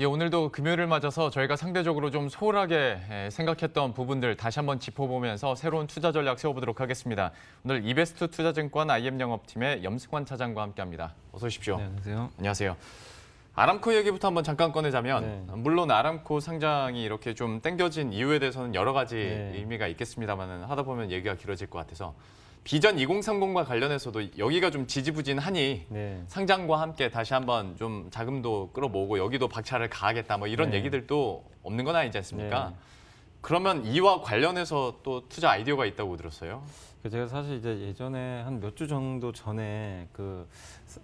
예, 오늘도 금요일을 맞아서 저희가 상대적으로 좀 소홀하게 생각했던 부분들 다시 한번 짚어보면서 새로운 투자 전략 세워보도록 하겠습니다. 오늘 이베스트 투자증권 IM 영업팀의 염승환 차장과 함께합니다. 어서 오십시오. 네, 안녕하세요. 안녕하세요. 아람코 얘기부터 한번 잠깐 꺼내자면 네. 물론 아람코 상장이 이렇게 좀 땡겨진 이유에 대해서는 여러 가지 네. 의미가 있겠습니다만 하다 보면 얘기가 길어질 것 같아서 비전 2030과 관련해서도 여기가 좀 지지부진하니 네. 상장과 함께 다시 한번 좀 자금도 끌어모으고 여기도 박차를 가하겠다 뭐 이런 네. 얘기들도 없는 건 아니지 않습니까? 네. 그러면 이와 관련해서 또 투자 아이디어가 있다고 들었어요. 제가 사실 이제 예전에 한 몇 주 정도 전에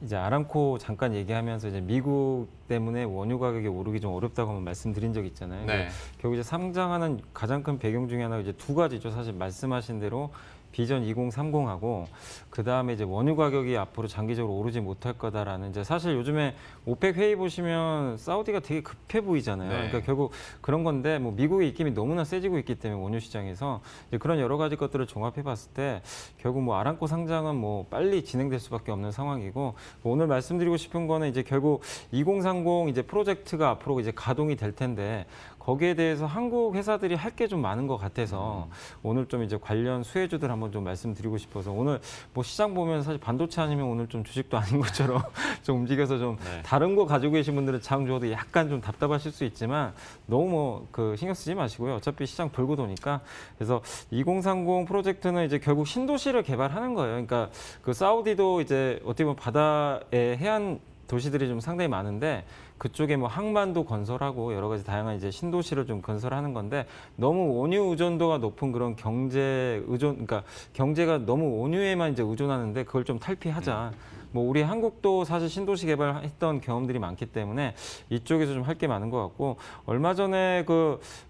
이제 아람코 잠깐 얘기하면서 이제 미국 때문에 원유 가격이 오르기 좀 어렵다고 한번 말씀드린 적 있잖아요. 네. 결국 이제 상장하는 가장 큰 배경 중에 하나가 이제 두 가지죠. 사실 말씀하신 대로 비전 2030하고 그다음에 이제 원유 가격이 앞으로 장기적으로 오르지 못할 거다라는 이제 사실 요즘에 오펙 회의 보시면 사우디가 되게 급해 보이잖아요. 네. 그러니까 결국 그런 건데 뭐 미국의 입김이 너무나 세지고 있기 때문에 원유 시장에서 이제 그런 여러 가지 것들을 종합해 봤을 때 결국 뭐 아람코 상장은 뭐 빨리 진행될 수밖에 없는 상황이고 뭐 오늘 말씀드리고 싶은 거는 이제 결국 2030 이제 프로젝트가 앞으로 이제 가동이 될 텐데 거기에 대해서 한국 회사들이 할 게 좀 많은 것 같아서 오늘 좀 이제 관련 수혜주들 한번 좀 말씀드리고 싶어서 오늘 뭐 시장 보면 사실 반도체 아니면 오늘 좀 주식도 아닌 것처럼 좀 움직여서 좀 네. 다른 거 가지고 계신 분들은 장 줘도 약간 좀 답답하실 수 있지만 너무 뭐 신경 쓰지 마시고요. 어차피 시장 돌고 도니까 그래서 2030 프로젝트는 이제 결국 신도시를 개발하는 거예요. 그러니까 그 사우디도 이제 어떻게 보면 바다에 해안 도시들이 좀 상당히 많은데 그쪽에 뭐 항만도 건설하고 여러 가지 다양한 이제 신도시를 좀 건설하는 건데 너무 원유 의존도가 높은 그런 그러니까 경제가 너무 원유에만 이제 의존하는데 그걸 좀 탈피하자. 뭐 우리 한국도 사실 신도시 개발했던 경험들이 많기 때문에 이쪽에서 좀 할 게 많은 것 같고 얼마 전에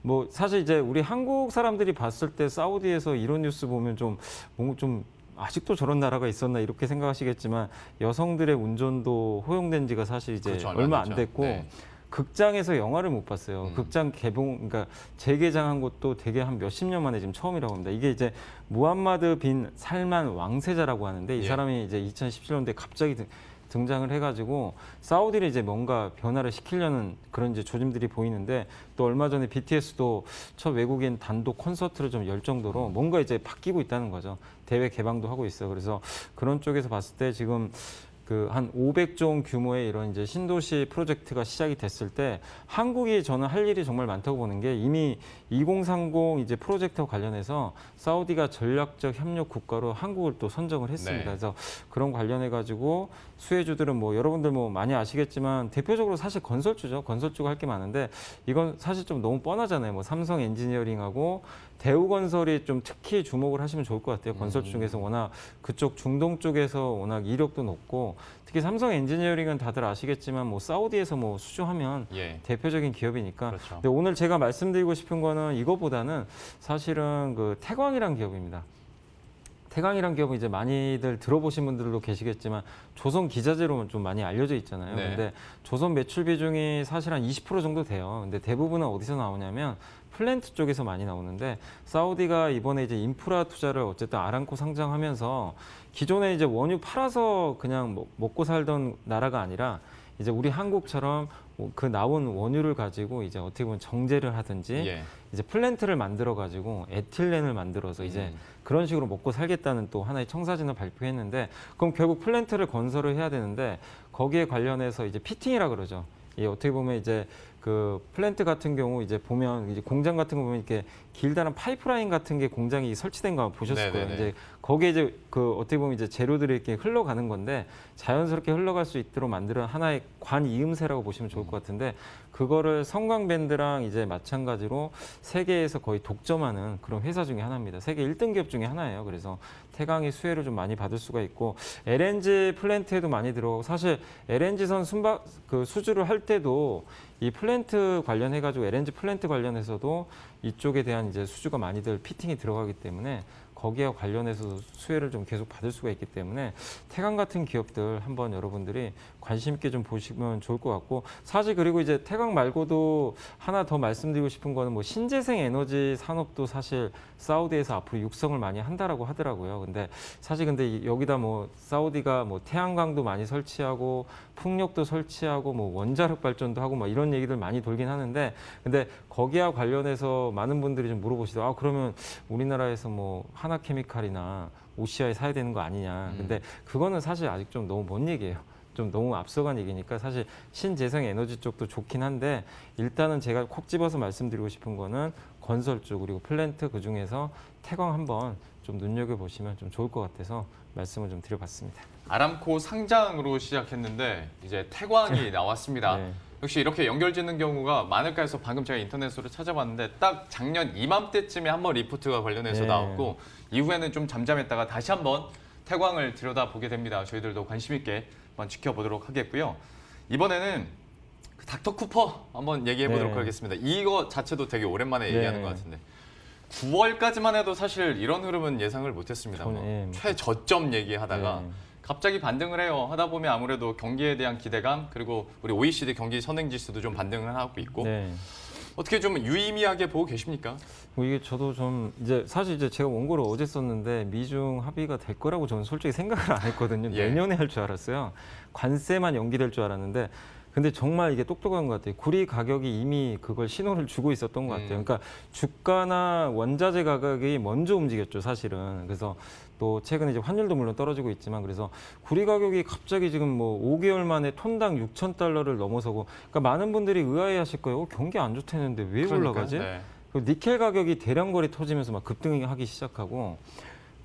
뭐 사실 이제 우리 한국 사람들이 봤을 때 사우디에서 이런 뉴스 보면 좀 뭔가 좀 아직도 저런 나라가 있었나 이렇게 생각하시겠지만 여성들의 운전도 허용된 지가 사실 이제 그렇죠, 얼마 안 됐죠. 됐고 네. 극장에서 영화를 못 봤어요. 극장 그러니까 재개장한 것도 되게 한 몇십 년 만에 지금 처음이라고 합니다. 이게 이제 무함마드 빈 살만 왕세자라고 하는데 이 예. 사람이 이제 2017년도에 갑자기 등장을 해가지고 사우디를 이제 뭔가 변화를 시키려는 그런 이제 조짐들이 보이는데 또 얼마 전에 BTS도 첫 외국인 단독 콘서트를 좀 열 정도로 뭔가 이제 바뀌고 있다는 거죠. 대회 개방도 하고 있어. 그래서 그런 쪽에서 봤을 때 지금 한 500종 규모의 이런 이제 신도시 프로젝트가 시작이 됐을 때 한국이 저는 할 일이 정말 많다고 보는 게 이미 2030 이제 프로젝트와 관련해서 사우디가 전략적 협력 국가로 한국을 또 선정을 했습니다. 네. 그래서 그런 관련해 가지고 수혜주들은 뭐 여러분들 뭐 많이 아시겠지만 대표적으로 사실 건설주죠. 건설주가 할 게 많은데 이건 사실 좀 너무 뻔하잖아요. 뭐 삼성 엔지니어링하고 대우건설이 좀 특히 주목을 하시면 좋을 것 같아요. 건설주 중에서 워낙 그쪽 중동 쪽에서 워낙 이력도 높고 특히 삼성 엔지니어링은 다들 아시겠지만 뭐 사우디에서 뭐 수주하면 예. 대표적인 기업이니까. 그렇죠. 근데 오늘 제가 말씀드리고 싶은 거는 이거보다는 사실은 태광이란 기업입니다. 태광이란 기업은 이제 많이들 들어보신 분들도 계시겠지만 조선 기자재로 좀 많이 알려져 있잖아요. 네. 근데 조선 매출 비중이 사실 한 20% 정도 돼요. 근데 대부분은 어디서 나오냐면 플랜트 쪽에서 많이 나오는데 사우디가 이번에 이제 인프라 투자를 어쨌든 아람코 상장하면서 기존에 이제 원유 팔아서 그냥 먹고 살던 나라가 아니라 이제 우리 한국처럼 그 나온 원유를 가지고 이제 어떻게 보면 정제를 하든지 예. 이제 플랜트를 만들어 가지고 에틸렌을 만들어서 이제 그런 식으로 먹고 살겠다는 또 하나의 청사진을 발표했는데 그럼 결국 플랜트를 건설을 해야 되는데 거기에 관련해서 이제 피팅이라 그러죠. 이 어떻게 보면 이제 플랜트 같은 경우 이제 보면 이제 공장 같은 거 보면 이렇게 길다란 파이프라인 같은 게 공장이 설치된 거 보셨을 거예요. 네네네. 이제 거기에 이제 어떻게 보면 이제 재료들이 이렇게 흘러가는 건데 자연스럽게 흘러갈 수 있도록 만드는 하나의 관이음새라고 보시면 좋을 것 같은데 그거를 성광밴드랑 이제 마찬가지로 세계에서 거의 독점하는 그런 회사 중에 하나입니다. 세계 1등 기업 중에 하나예요. 그래서 태광이 수혜를 좀 많이 받을 수가 있고 LNG 플랜트에도 많이 들어오고 사실 LNG선 수주를 할 때도 이 플랜트 관련해가지고 LNG 플랜트 관련해서도 이쪽에 대한 이제 수주가 많이들 피팅이 들어가기 때문에 거기와 관련해서 수혜를 좀 계속 받을 수가 있기 때문에 태광 같은 기업들 한번 여러분들이 관심 있게 좀 보시면 좋을 것 같고, 사실 그리고 이제 태광 말고도 하나 더 말씀드리고 싶은 거는 뭐 신재생 에너지 산업도 사실 사우디에서 앞으로 육성을 많이 한다라고 하더라고요. 근데 사실 근데 여기다 뭐 사우디가 뭐 태양광도 많이 설치하고 풍력도 설치하고 뭐 원자력 발전도 하고 막 이런 얘기들 많이 돌긴 하는데, 근데 거기와 관련해서 많은 분들이 좀 물어보시더라고요. 아, 그러면 우리나라에서 뭐 하나케미칼이나 OCI 사야 되는 거 아니냐. 근데 그거는 사실 아직 좀 너무 먼 얘기예요. 좀 너무 앞서간 얘기니까 사실 신재생 에너지 쪽도 좋긴 한데, 일단은 제가 콕 집어서 말씀드리고 싶은 거는 건설 쪽 그리고 플랜트 그중에서 태광 한번 좀 눈여겨보시면 좀 좋을 것 같아서 말씀을 좀 드려봤습니다. 아람코 상장으로 시작했는데 이제 태광이 나왔습니다. 네. 역시 이렇게 연결짓는 경우가 많을까 해서 방금 제가 인터넷으로 찾아봤는데 딱 작년 이맘때쯤에 한번 리포트가 관련해서 네. 나왔고 이후에는 좀 잠잠했다가 다시 한번 태광을 들여다보게 됩니다. 저희들도 관심 있게 한번 지켜보도록 하겠고요. 이번에는 그 닥터 쿠퍼 한번 얘기해 보도록 네. 하겠습니다. 이거 자체도 되게 오랜만에 얘기하는 네. 것 같은데 9월까지만 해도 사실 이런 흐름은 예상을 못했습니다. 뭐 네. 최저점 얘기하다가 네. 갑자기 반등을 해요. 하다 보면 아무래도 경기에 대한 기대감 그리고 우리 OECD 경기 선행지수도 좀 반등을 하고 있고 네. 어떻게 좀 유의미하게 보고 계십니까? 뭐 이게 저도 좀 이제 사실 이제 제가 원고를 어제 썼는데 미중 합의가 될 거라고 저는 솔직히 생각을 안 했거든요. 예. 내년에 할 줄 알았어요. 관세만 연기될 줄 알았는데, 근데 정말 이게 똑똑한 것 같아요. 구리 가격이 이미 그걸 신호를 주고 있었던 것 같아요. 그러니까 주가나 원자재 가격이 먼저 움직였죠, 사실은. 그래서 또 최근에 이제 환율도 물론 떨어지고 있지만, 그래서 구리 가격이 갑자기 지금 뭐 5개월 만에 톤당 6,000달러를 넘어서고, 그러니까 많은 분들이 의아해하실 거예요. 경기 안 좋다는데 왜 올라가지? 네. 그리고 니켈 가격이 대량거래 터지면서 막 급등하기 시작하고,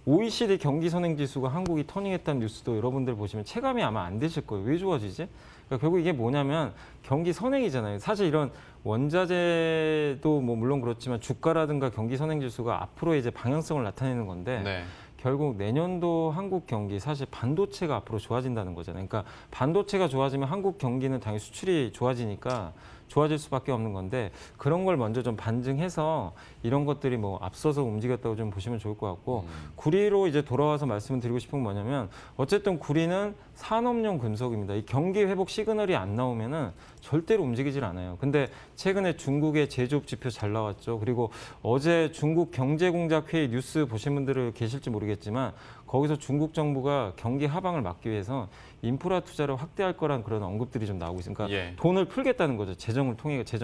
OECD 경기 선행 지수가 한국이 터닝했다는 뉴스도 여러분들 보시면 체감이 아마 안 되실 거예요. 왜 좋아지지? 그러니까 결국 이게 뭐냐면 경기 선행이잖아요. 사실 이런 원자재도 뭐 물론 그렇지만 주가라든가 경기 선행 지수가 앞으로 이제 방향성을 나타내는 건데, 네. 결국 내년도 한국 경기 사실 반도체가 앞으로 좋아진다는 거잖아요. 그러니까 반도체가 좋아지면 한국 경기는 당연히 수출이 좋아지니까 좋아질 수밖에 없는 건데, 그런 걸 먼저 좀 반증해서 이런 것들이 뭐 앞서서 움직였다고 좀 보시면 좋을 것 같고, 구리로 이제 돌아와서 말씀을 드리고 싶은 건 뭐냐면, 어쨌든 구리는 산업용 금속입니다. 이 경기 회복 시그널이 안 나오면은 절대로 움직이질 않아요. 근데 최근에 중국의 제조업 지표 잘 나왔죠. 그리고 어제 중국 경제공작회의 뉴스 보신 분들은 계실지 모르겠지만, 거기서 중국 정부가 경기 하방을 막기 위해서 인프라 투자를 확대할 거란 그런 언급들이 좀 나오고 있으니까, 예. 돈을 풀겠다는 거죠. 재정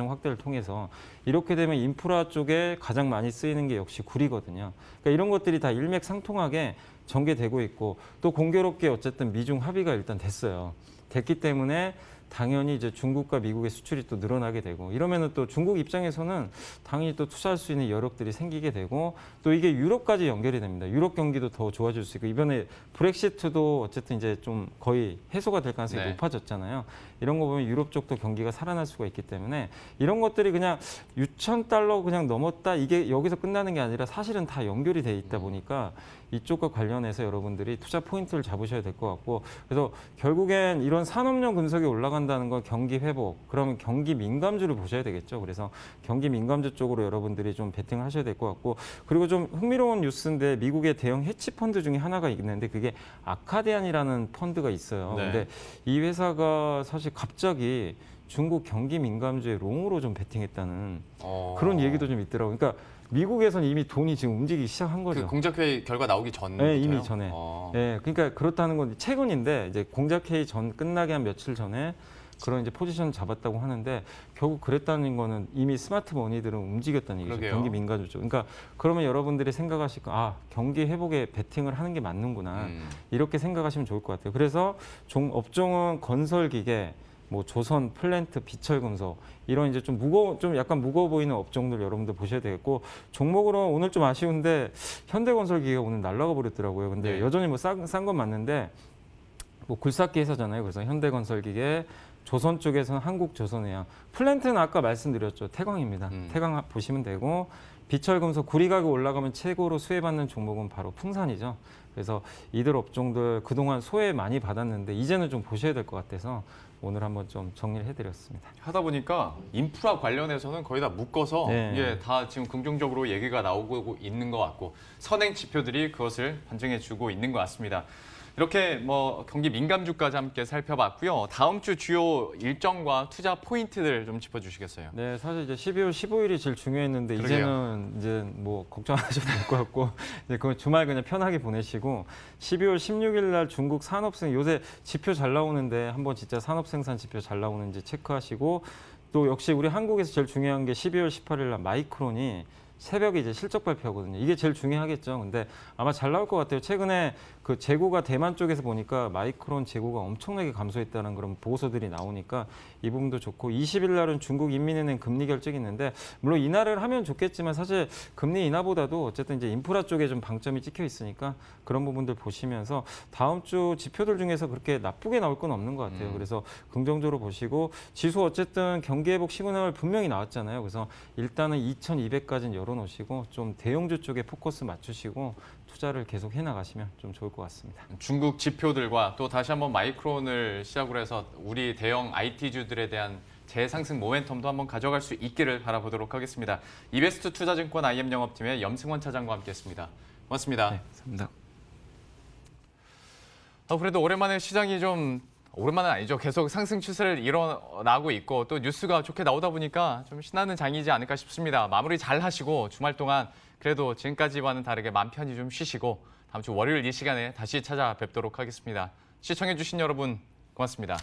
확대를 통해서. 이렇게 되면 인프라 쪽에 가장 많이 쓰이는 게 역시 구리거든요. 그러니까 이런 것들이 다 일맥상통하게 전개되고 있고, 또 공교롭게 어쨌든 미중 합의가 일단 됐어요. 됐기 때문에 당연히 이제 중국과 미국의 수출이 또 늘어나게 되고, 이러면은 또 중국 입장에서는 당연히 또 투자할 수 있는 여력들이 생기게 되고, 또 이게 유럽까지 연결이 됩니다. 유럽 경기도 더 좋아질 수 있고, 이번에 브렉시트도 어쨌든 이제 좀 거의 해소가 될 가능성이 네. 높아졌잖아요. 이런 거 보면 유럽 쪽도 경기가 살아날 수가 있기 때문에, 이런 것들이 그냥 6,000달러 그냥 넘었다 이게 여기서 끝나는 게 아니라 사실은 다 연결이 돼 있다 보니까 이쪽과 관련해서 여러분들이 투자 포인트를 잡으셔야 될 것 같고, 그래서 결국엔 이런 산업용 금속이 올라간다는 건 경기 회복, 그러면 경기 민감주를 보셔야 되겠죠. 그래서 경기 민감주 쪽으로 여러분들이 좀 베팅을 하셔야 될 것 같고, 그리고 좀 흥미로운 뉴스인데 미국의 대형 해치 펀드 중에 하나가 있는데 그게 아카디안이라는 펀드가 있어요. 네. 근데 이 회사가 사실 갑자기 중국 경기 민감주에 롱으로 좀 베팅했다는 그런 얘기도 좀 있더라고요. 그러니까 미국에서는 이미 돈이 지금 움직이기 시작한 거죠. 그 공작회의 결과 나오기 전부터요? 네, 이미 전에. 네, 그러니까 그렇다는 건 최근인데, 이제 공작회의 전 끝나기 한 며칠 전에 그런 이제 포지션 잡았다고 하는데, 결국 그랬다는 거는 이미 스마트 머니들은 움직였다는 얘기죠. 그러게요. 경기 민감주 쪽. 그러니까 그러면 여러분들이 생각하실 거, 아, 경기 회복에 베팅을 하는 게 맞는구나. 이렇게 생각하시면 좋을 것 같아요. 그래서 업종은 건설 기계, 뭐 조선, 플랜트, 비철금속 이런 이제 좀 약간 무거워 보이는 업종들 여러분들 보셔야 되겠고, 종목으로 오늘 좀 아쉬운데 현대건설기가 오늘 날아가 버렸더라고요. 근데 네. 여전히 뭐 싼 건 맞는데, 뭐 굴삭기 회사잖아요. 그래서 현대건설기계, 조선 쪽에서는 한국조선해양, 플랜트는 아까 말씀드렸죠. 태광입니다. 태광 보시면 되고, 비철금속 구리가격 올라가면 최고로 수혜받는 종목은 바로 풍산이죠. 그래서 이들 업종들 그동안 소외 많이 받았는데 이제는 좀 보셔야 될 것 같아서 오늘 한번 좀 정리를 해드렸습니다. 하다 보니까 인프라 관련해서는 거의 다 묶어서 네. 이게 다 지금 긍정적으로 얘기가 나오고 있는 것 같고 선행 지표들이 그것을 반증해주고 있는 것 같습니다. 이렇게 뭐 경기 민감주까지 함께 살펴봤고요. 다음 주 주요 일정과 투자 포인트들 좀 짚어주시겠어요? 네, 사실 이제 12월 15일이 제일 중요했는데 그러게요. 이제는 이제 뭐 걱정 안 하셔도 될 것 같고 이제 그 주말 그냥 편하게 보내시고 12월 16일 날 중국 산업생 요새 지표 잘 나오는데 한번 진짜 산업생산 지표 잘 나오는지 체크하시고 또 역시 우리 한국에서 제일 중요한 게 12월 18일 날 마이크론이 새벽에 이제 실적 발표하거든요. 이게 제일 중요하겠죠. 근데 아마 잘 나올 것 같아요. 최근에 그 재고가 대만 쪽에서 보니까 마이크론 재고가 엄청나게 감소했다는 그런 보고서들이 나오니까 이 부분도 좋고 20일 날은 중국 인민은행 금리 결정이 있는데 물론 인하를 하면 좋겠지만 사실 금리 인하보다도 어쨌든 이제 인프라 쪽에 좀 방점이 찍혀 있으니까 그런 부분들 보시면서 다음 주 지표들 중에서 그렇게 나쁘게 나올 건 없는 것 같아요. 그래서 긍정적으로 보시고 지수 어쨌든 경기 회복 시그널 분명히 나왔잖아요. 그래서 일단은 2200까지는 열어놓으시고 좀 대형주 쪽에 포커스 맞추시고 투자를 계속 해나가시면 좀 좋을 것 같습니다. 중국 지표들과 또 다시 한번 마이크론을 시작으로 해서 우리 대형 IT주들에 대한 재상승 모멘텀도 한번 가져갈 수 있기를 바라보도록 하겠습니다. 이베스트 투자증권 IM 영업팀의 염승원 차장과 함께했습니다. 고맙습니다. 네, 감사합니다. 그래도 오랜만에 시장이 좀 오랜만은 아니죠. 계속 상승 추세를 일어나고 있고 또 뉴스가 좋게 나오다 보니까 좀 신나는 장이지 않을까 싶습니다. 마무리 잘 하시고 주말 동안 그래도 지금까지와는 다르게 마음 편히 좀 쉬시고 다음 주 월요일 이 시간에 다시 찾아뵙도록 하겠습니다. 시청해주신 여러분 고맙습니다.